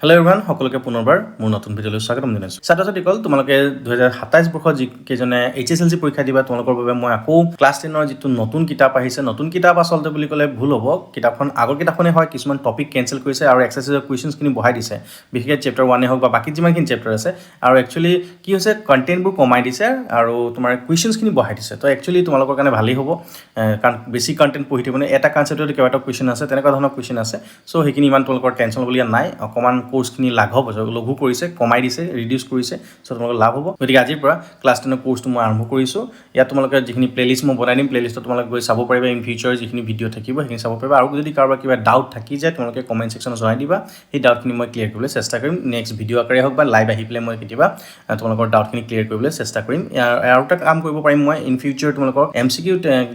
hello' everyone সকলোকে পুনৰবাৰ মোৰ নতুন ভিডিঅ'লৈ স্বাগতম জনাইছোঁ ছাত্ৰ ছাত্ৰীসকল তোমালোকে 2027 বৰ্ষত যিকেইজনে HSLC পৰীক্ষা দিবা তোমালোকৰ বাবে মই আকৌ ক্লাছ 10ৰ যিটো নতুন কিতাপ আহিছে নতুন কিতাপ আচলতে বুলি ক'লে ভুল হ'ব কিতাপখন আগৰ কিতাপখনে হয় কিছুমান টপিক কেনচেল কৰিছে আৰু এক্সাৰচাইজৰ কুৱেশ্যনছখিনি বঢ়াই দিছে বিশেষকৈ চেপ্টাৰ 1 হওক বা বাকী যিমানখিনি চেপ্টাৰ আছে আৰু একচুৱেলি কি হৈছে কণ্টেণ্টবোৰ কমাই দিছে আৰু তোমাৰ কুৱেশ্যনছখিনি বঢ়াই দিছে তো একচুৱেলি তোমালোকৰ কাৰণে ভালেই হ'ব কাৰণ বেছি কণ্টেণ্ট পঢ়ি থাকিব এটা কনচেপ্টত কেইবাটা কুৱেশ্যন আছে তেনেকুৱা ধৰণৰ কুৱেশ্যন আছে চ' সেইখিনি ইমান তোমালোকৰ টেনশ্যন ল'বলগীয়া নাই অকণমান কোৰ্চখিনি লাঘৱ হৈছে লঘু কৰিছে কমাই দিছে ৰিডিউচ কৰিছে চ' তোমালোকৰ লাভ হ'ব গতিকে আজিৰ পৰা ক্লাছ 10ৰ কোৰ্চটো মই আৰম্ভ কৰিছোঁ ইয়াত তোমালোকে যিখিনি প্লেলিষ্ট মই বনাই দিম প্লেলিষ্টত তোমালোকে গৈ চাব পাৰিবা ইন ফিউচাৰ যিখিনি ভিডিঅ' থাকিব সেইখিনি চাব পাৰিবা আৰু যদি কাৰোবাৰ কিবা ডাউট থাকি যায় তোমালোকে কমেণ্ট ছেকশ্যনত জনাই দিবা সেই ডাউটখিনি মই ক্লিয়াৰ কৰিবলৈ চেষ্টা কৰিম নেক্সট ভিডিঅ' আকাৰে হওক বা লাইভ আহি পেলাই মই কেতিয়াবা তোমালোকৰ ডাউটখিনি ক্লিয়াৰ কৰিবলৈ চেষ্টা কৰিম আৰু এটা কাম কৰিব পাৰিম মই ইন ফিউচাৰ তোমালোকৰ MCQ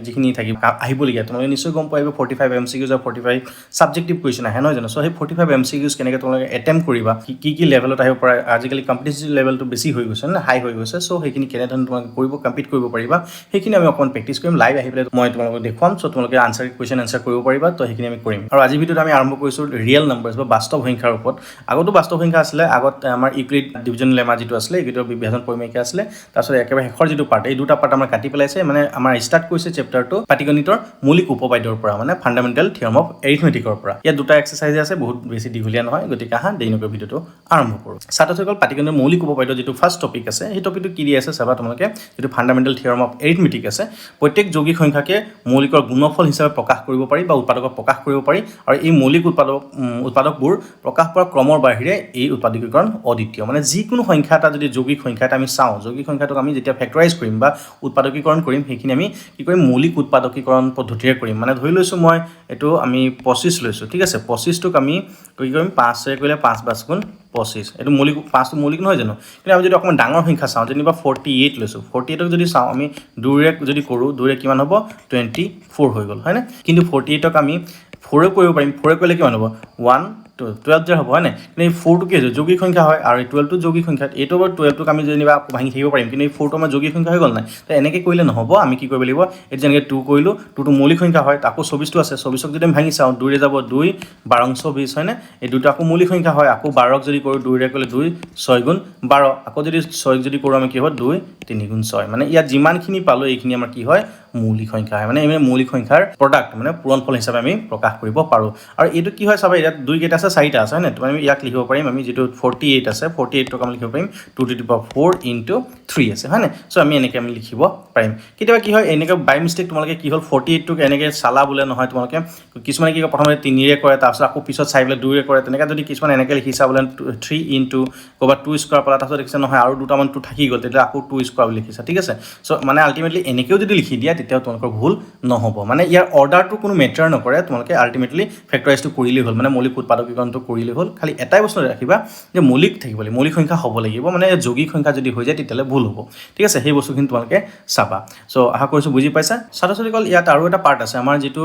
যিখিনি থাকিব আহিবলগীয়া তোমালোকে নিশ্চয় গম পাব 45 MCQs আৰু 45 ছাবজেক্টিভ কুৱেশ্যন আহে নহয় জানো চ' সেই 45 MCQs কেনেকৈ তোমালোকে এটেম্প কৰিবা কি লেভেলত আহিব পাৰে আজিকালি কম্পিটিটিভ লেভেলটো বেছি হৈ গৈছে না হাই হৈ গৈছে চ' সেইখিনি কেনেধৰণে তোমালোকে কম্পিট কৰিব পাৰিবা সেইখিনি আমি অকণমান প্ৰেক্টিছ কৰিম লাইভ আহি পেলাই মই তোমালোকক দেখুৱাম চ' তোমালোকে কুৱেশ্যন আনচাৰ কৰিব পাৰিবা তো সেইখিনি আমি কৰিম আৰু আজিৰ ভিডিঅ'ত আমি আৰম্ভ কৰিছোঁ ৰিয়েল নাম্বাৰ্ছ বা বাস্তৱ সংখ্যাৰ ওপৰত আগতো বাস্তৱ সংখ্যা আছিলে আগত আমাৰ ইউক্লিড ডিভিজন লেমা যিটো আছিলে এইটো বিভাজন পৰিমেয়িকা আছিলে তাৰপিছত একেবাৰে শেষৰ যিটো পাৰ্ট এই দুটা পাৰ্ট আমাৰ কাটি পেলাইছে মানে আমাৰ ষ্টাৰ্ট কৰিছে চেপ্টাৰটো পাটিগণিতৰ মৌলিক উপপাদ্যৰ পৰা মানে ফাণ্ডামেণ্টেল থিয়ৰম অফ এৰিথমেটিকৰ পৰা ইয়াত দুটা এক্সাৰচাইজ আছে বহুত বেছি দীঘলীয়া নহয় গতিকে আহা দেৰি নকৰি ভিডিঅ'টো আৰম্ভ কৰোঁ ছাত্ৰসকল পাটিগণিতৰ মৌলিক উপপাদ্য যিটো ফাৰ্ষ্ট টপিক আছে সেই টপিকটো কি দি আছে চাবা তোমালোকে যিটো ফাণ্ডামেণ্টেল থিয়ৰম অফ এৰিথমেটিক আছে প্ৰত্যেক যৌগিক সংখ্যাকে মৌলিকৰ গুণফল হিচাপে প্ৰকাশ কৰিব পাৰি বা উৎপাদকক প্ৰকাশ কৰিব পাৰি আৰু এই মৌলিক উৎপাদকবোৰ প্ৰকাশ পোৱাৰ ক্ৰমৰ বাহিৰে এই উৎপাদকীকৰণ অদ্বিতীয় মানে যিকোনো সংখ্যা এটা যদি যৌগিক সংখ্যা এটা আমি চাওঁ যৌগিক সংখ্যাটোক আমি যেতিয়া ফেক্টৰাইজ কৰিম বা উৎপাদকীকৰণ কৰিম সেইখিনি আমি কি কৰিম মৌলিক উৎপাদকীকৰণ পদ্ধতিৰে কৰিম মানে ধৰি লৈছোঁ মই এইটো আমি 25 লৈছোঁ ঠিক আছে 25টোক আমি কি কৰিম 5 কৰিলে 5 5 গুণ 25 এইটো মৌলিক 5টো মৌলিক নহয় জানো কিন্তু আমি যদি অকণমান ডাঙৰ সংখ্যা চাওঁ যেনিবা 48 লৈছোঁ 48ক যদি চাওঁ আমি 2ৰে যদি কৰোঁ 2ৰে কিমান হ'ব 24 হৈ গ'ল হয়নে কিন্তু 48ক আমি 4 কৰিব পাৰিম 4 কৰিলে কিমান হ'ব 12 যে হ'ব হয়নে কিন্তু এই 4টো কি হৈছে যৌগিক সংখ্যা হয় আৰু এই 12টো যৌগিক সংখ্যা এইটো 12টোক আমি যেনিবা ভাঙি থাকিব পাৰিম কিন্তু এই 4টো আমাৰ যৌগিক সংখ্যা হৈ গ'ল নাই তো এনেকৈ কৰিলে নহ'ব আমি কি কৰিব লাগিব এইটো যেনেকৈ 2 কৰিলোঁ 2টো মৌলিক সংখ্যা হয় আকৌ 24টো আছে 24ক যদি আমি ভাঙি চাওঁ 2ৰে যাব 2 12 24 হয়নে এই দুটো আকৌ মৌলিক সংখ্যা হয় আকৌ 12ক যদি কৰোঁ 2ৰে কৰিলে 2 6 গুণ 12 আকৌ যদি 6ক যদি কৰোঁ আমি কি হ'ব 2 3 গুণ 6 মানে ইয়াত যিমানখিনি পালোঁ এইখিনি আমাৰ কি হয় মৌলিক সংখ্যা হয় মানে এই মৌলিক সংখ্যাৰ প্ৰডাক্ট মানে পূৰণফল হিচাপে আমি প্ৰকাশ কৰিব পাৰোঁ আৰু এইটো কি হয় চাবা ইয়াত 2 কেইটা আছে 4টা আছে হয়নে আমি ইয়াক লিখিব পাৰিম আমি যিটো 48 আছে 48টোক আমি লিখিব পাৰিম 2 to the power 4 into 3 আছে হয়নে চ' আমি এনেকৈ আমি লিখিব পাৰিম কেতিয়াবা কি হয় এনেকৈ বাই মিষ্টেক তোমালোকে কি হ'ল 48টোক এনেকৈ চালা বোলে নহয় তোমালোকে কিছুমানে কি কয় প্ৰথমতে 3ৰে কৰে তাৰপিছত আকৌ পিছত চাই পেলাই 2ৰে কৰে তেনেকৈ যদি কিছুমান এনেকৈ লিখিছা বোলে 3 into ক'ৰবাত 2 স্কোৱাৰ পালা তাৰপিছত দেখিছা নহয় আৰু দুটামান 2 থাকি গ'ল তেতিয়া আকৌ 2 স্কোৱাৰ বুলি লিখিছা ঠিক আছে চ' মানে আল্টিমেটলি এনেকৈও যদি লিখি দিয়া তেতিয়াও তোমালোকৰ ভুল নহ'ব মানে ইয়াৰ অৰ্ডাৰটো কোনো মেটাৰ নকৰে তোমালোকে আল্টিমেটলি ফেক্টৰাইজটো কৰিলেই হ'ল মানে মৌলিক উৎপাদকীকৰণটো কৰিলেই হ'ল খালি এটাই বস্তু ৰাখিবা যে মৌলিক থাকিব লাগিব মৌলিক সংখ্যা হ'ব লাগিব মানে যৌগিক সংখ্যা যদি হৈ যায় তেতিয়াহ'লে ভুল হ'ব ঠিক আছে সেই বস্তুখিনি তোমালোকে চাবা চ' আশা কৰিছোঁ বুজি পাইছা ছাত্ৰ ছাত্ৰীসকল ইয়াত আৰু এটা পাৰ্ট আছে আমাৰ যিটো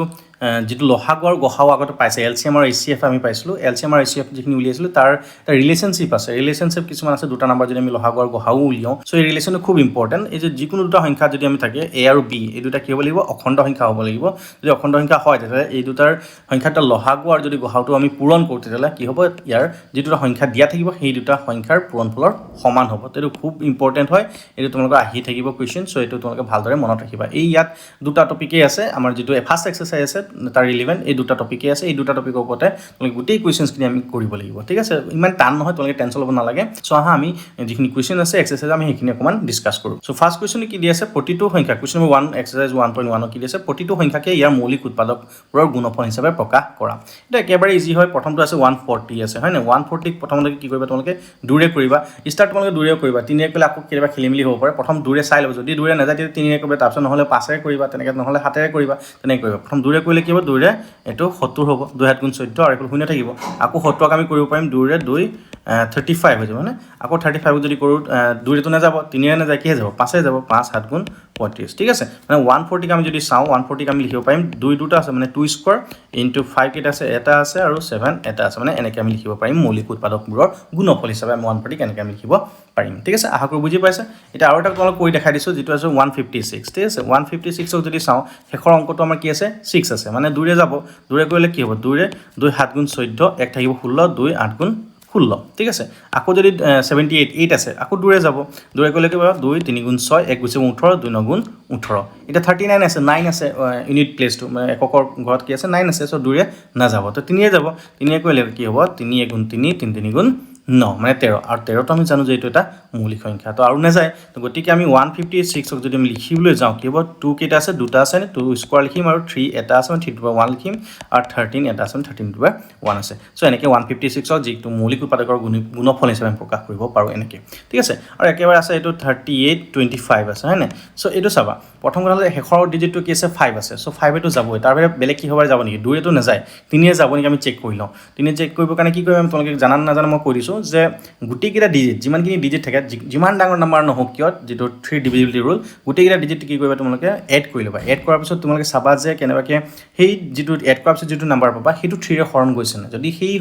লসাগু আৰু গসাগু আগতে পাইছে LCM আৰু HCF আমি পাইছিলোঁ LCM আৰু HCF যিখিনি উলিয়াইছিলোঁ তাৰ এটা ৰিলেশ্যনশ্বিপ আছে ৰিলেশ্যনশ্বিপ কিছুমান আছে দুটা নাম্বাৰ যদি আমি লসাগু আৰু গসাগু উলিয়াওঁ চ' এই ৰিলেশ্যনটো খুব ইম্পৰ্টেণ্ট এই যে যিকোনো দুটা সংখ্যা যদি আমি থাকে A আৰু B এই দুটা কি হ'ব লাগিব অখণ্ড সংখ্যা হ'ব লাগিব যদি অখণ্ড সংখ্যা হয় তেতিয়াহ'লে এই দুটাৰ সংখ্যাটা লসাগু আৰু যদি গসাগুটো আমি পূৰণ কৰোঁ তেতিয়াহ'লে কি হ'ব ইয়াৰ যি দুটা সংখ্যা দিয়া থাকিব সেই দুটা সংখ্যাৰ পূৰণফলৰ সমান হ'ব তো এইটো খুব ইম্পৰ্টেণ্ট হয় এইটো তোমালোকৰ আহি থাকিব কুৱেশ্যন চ' এইটো তোমালোকে ভালদৰে মনত ৰাখিবা এই ইয়াত দুটা টপিকেই আছে আমাৰ যিটো ফাৰ্ষ্ট এক্সাৰচাইজ আছে তাৰ ৰিলেভেণ্ট এই দুটা টপিকেই আছে এই দুটা টপিকৰ ওপৰতে তোমালোকে গোটেই কুৱেশ্যনছখিনি আমি কৰিব লাগিব ঠিক আছে ইমান টান নহয় তোমালোকে টেনশ্যন ল'ব নালাগে চ' আহা আমি যিখিনি কুৱেশ্যন আছে এক্সাৰচাইজ আমি সেইখিনি অকণমান ডিছকাছ কৰোঁ চ' ফাৰ্ষ্ট কুৱেশ্যন কি দি আছে প্ৰতিটো সংখ্যা কুৱেশ্যন নম্বৰ 1 এক্সাৰচাইজ 1.1 কি দি আছে প্ৰতিটো সংখ্যাকে ইয়াৰ মৌলিক উৎপাদকবোৰৰ গুণফল হিচাপে প্ৰকাশ কৰা এটা একেবাৰে ইজি হয় প্ৰথমটো আছে 140 আছে হয় নে 140ক প্ৰথমতে কি কৰিবা তোমালোকে 2ৰে কৰিবা ষ্টাৰ্ট তোমালোকে 2ৰে কৰিবা 3ৰে কৰিলে আকৌ কেতিয়াবা খেলিমেলি হ'ব পাৰে প্ৰথম 2ৰে চাই ল'ব যদি 2ৰে নাযায় তেতিয়া 3ৰে কৰিবা তাৰপিছত নহ'লে 5ৰে কৰিবা তেনেকৈ নহ'লে 7ৰে কৰিবা তেনেকৈ কৰিবা প্ৰথম 2ৰে কৰিলে কি হ'ব 2ৰে এইটো 70 হ'ব 2 7 গুণ 14 আৰু এইটো শূন্য থাকিব আকৌ 70ক আমি কৰিব পাৰিম 2ৰে 2 35 হৈ যাব মানে আকৌ 35ক যদি কৰোঁ 2ৰেতো নাযাব 3ৰে নাযায় কিহে যাব 5ৰে যাব 5 7 গুণ 35 ঠিক আছে মানে 140ক আমি যদি চাওঁ 140ক আমি লিখিব পাৰিম 2 দুটা আছে মানে 2 স্কোৱাৰ ইনটু 5 কেইটা আছে এটা আছে আৰু 7 এটা আছে মানে এনেকৈ আমি লিখিব পাৰিম মৌলিক উৎপাদকবোৰৰ গুণফল হিচাপে আমি 140ক এনেকৈ আমি লিখিব পাৰিম ঠিক আছে আশা কৰোঁ বুজি পাইছে এতিয়া আৰু এটা তোমালোক কৰি দেখাই দিছোঁ যিটো আছে 156 ঠিক আছে 156ক যদি চাওঁ শেষৰ অংকটো আমাৰ কি আছে 6 আছে মানে 2ৰে যাব 2ৰে কৰিলে কি হ'ব 2ৰে 2 7 গুণ 14 এক থাকিব 16 2 8 গুণ 16 ঠিক আছে আকৌ যদি 78 8 আছে আকৌ 2 ৰে যাব 2 ৰে গ'লে কি হ'ব 2 3 গুণ 6 1 গুণ 18 2 9 গুণ 18 এটা 39 আছে 9 আছে ইউনিট প্লেসটো মানে এককৰ ঘৰত কি আছে 9 আছে সো 2 ৰে না যাব তো 3 ৰে যাব 3 ৰে কৰিলে কি হ'ব 3 গুণ 3 3 3 গুণ 9 মানে 13 আৰু 13 তো আমি জানো যে এইটো এটা মৌলিক সংখ্যা তো আৰু না যায় তো গতিকে আমি 156 ক যদি আমি লিখিবলৈ যাওঁ কি হ'ব 2 কেটা আছে দুটা আছে 2 স্কয়াৰ লিখিম আৰু 3 এটা আছে 3 টু পাৱাৰ 1 লিখিম আৰু 13 এটা আছে 13 টু পাৱাৰ 1 আছে সো এনেকে 156 ক যিটো মৌলিক উৎপাদকৰ গুণফল হিচাপে প্ৰকাশ কৰিব পাৰো এনেকে ঠিক আছে আৰু একেবাৰে আছে এইটো 38 25 আছে হয়নে সো এইটো চাবা প্ৰথম কথা শেষৰ ডিজিটটো কি আছে 5 আছে সো 5 এটো যাবই তাৰ বাহিৰে বেলেগ কি হবাৰ যাব নেকি 2 এটো না যায় 3 এ যাব নেকি আমি চেক কৰি লওঁ 3 এ চেক কৰিব কাৰণে কি কৰিম আমি তোমালোকে জানান না জানো মই কৈ দিছো যে গুটি কিটা ডিজিট যিমানখিনি ডিজিট থাকে যিমান ডাঙৰ নাম্বাৰ নহওক কিয় যেটো 3 ডিভিজিবিলিটি ৰুল গুটি কিটা ডিজিট কি কৰিবা তোমালোকে এড কৰি লবা এড কৰাৰ পিছত তোমালোকে চাবা যে কেনেবাকে সেই যেটো এড কৰাৰ পিছত যেটো নাম্বাৰ পাবা হেতু 3 ৰে হৰণ গৈছে না যদি সেই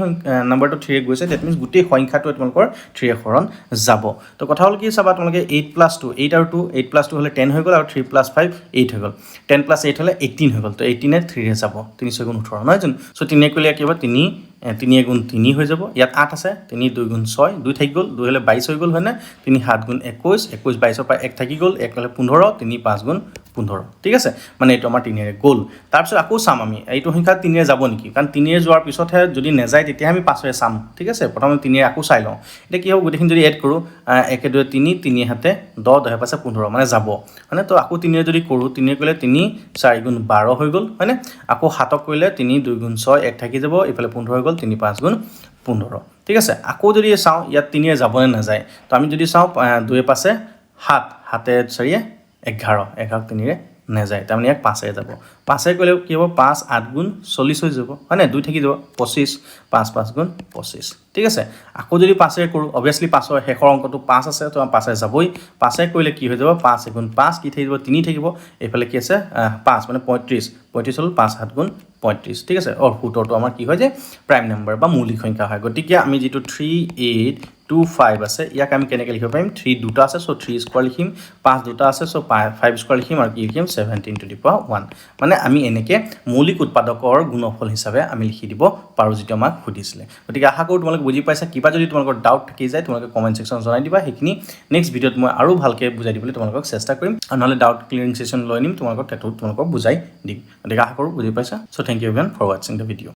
নাম্বাৰটো 3 ৰে গৈছে দ্যাট মিন্স গুটি সংখ্যাটো তোমালোকৰ 3 ৰে হৰণ যাব তো কথা হল কি চাবা তোমালোকে 8 + 2 8 আৰু 2 8 + 2 হলে 10 হৈ গল আৰু 3 + 5 8 হৈ গল 10 + 8 হলে 18 হৈ গল তো 18 এ 3 ৰে যাব 3 গুণ 18 নহয় জানো সো 3 এ কইলে কি হ'ব 3 গুণ 3 হৈ যাব ইয়াত 8 আছে 3 2 গুণ 6 2 থাকি গল 2 হলে 22 হৈ গল হয়নে 3 7 গুণ 21 21 22 পৰা 1 থাকি গল 1 হলে 15 3 5 গুণ 15 ঠিক আছে মানে এটো আমাৰ 3 ৰে গল তাৰ পিছত আকৌ চাম আমি এইটো সংখ্যা 3 ৰে যাব নেকি কাৰণ 3 ৰে যোৱাৰ পিছতহে যদি নেযায় তেতিয়া আমি 5 ৰে চাম ঠিক আছে প্ৰথমে 3 ৰে আকৌ চাই লওঁ এটা কি হ'ব গুটিখিনি যদি এড কৰো 1 2 3 3 হাতে 10 10 পাছে 15 মানে যাব মানে তো আকৌ 3 ৰে যদি কৰো 3 ৰে কৰিলে 3 4 গুণ 12 হৈ গল হয়নে আকৌ 7 ক কৰিলে 3 2 গুণ 6 1 থাকি যাব ইফালে 15 হৈ গল 3 5 গুণ 15 ঠিক আছে আকৌ যদি চাওঁ ইয়াত 3 ৰে যাব না যায় তো আমি যদি চাওঁ 2 পাছে 7 হাতে 4 11 11 3 ৰে না যায় তাৰমানে এক 5 এ যাব 5 এ কইলে কি হ'ব 5 8 গুণ 40 হৈ যাব মানে 2 থাকি যাব 25 5 5 গুণ 25 ঠিক আছে আকৌ যদি 5 এ কৰো obviously 5 এৰ শেষৰ অংকটো 5 আছে তো 5 এ যাবই 5 এ কইলে কি হৈ যাব 5 গুণ 5 কি থাকিব 3 থাকিব এফালে কি আছে 5 মানে 35 35 হল 5 7 গুণ 35 ঠিক আছে আর উত্তৰটো আমাৰ কি হয় যে প্ৰাইম নাম্বাৰ বা মৌলিক সংখ্যা হয় গতিকে আমি যেটো 3825 আছে ইয়াক আমি কেনেকৈ লিখিব পাৰিম 3 দুটা আছে সো 3 স্কয়াৰ লিখিম 5 দুটা আছে সো 5 স্কয়াৰ লিখিম আৰু কি লিখিম 17 টু দি পাৱাৰ 1 মানে আমি এনেকে মৌলিক উৎপাদকৰ গুণফল হিচাপে আমি লিখি দিব পাৰো যেটো আমাক সুধিছিলে গতিকে আশা কৰো তোমালোকে বুজি পাইছা কিবা যদি তোমালোকৰ ডাউট থাকি যায় তোমালোকে কমেন্ট সেকশনত জনাই দিবা হেখিনি নেক্সট ভিডিওত মই আৰু ভালকে বুজাই দিবলৈ তোমালোকক চেষ্টা কৰিম আৰু নহলে ডাউট ক্লিয়াৰিং সেশন লৈ নিম তোমালোকক বুজাই দিম গতিকে আশা কৰো বুজি পাইছা so thank you again for watching the video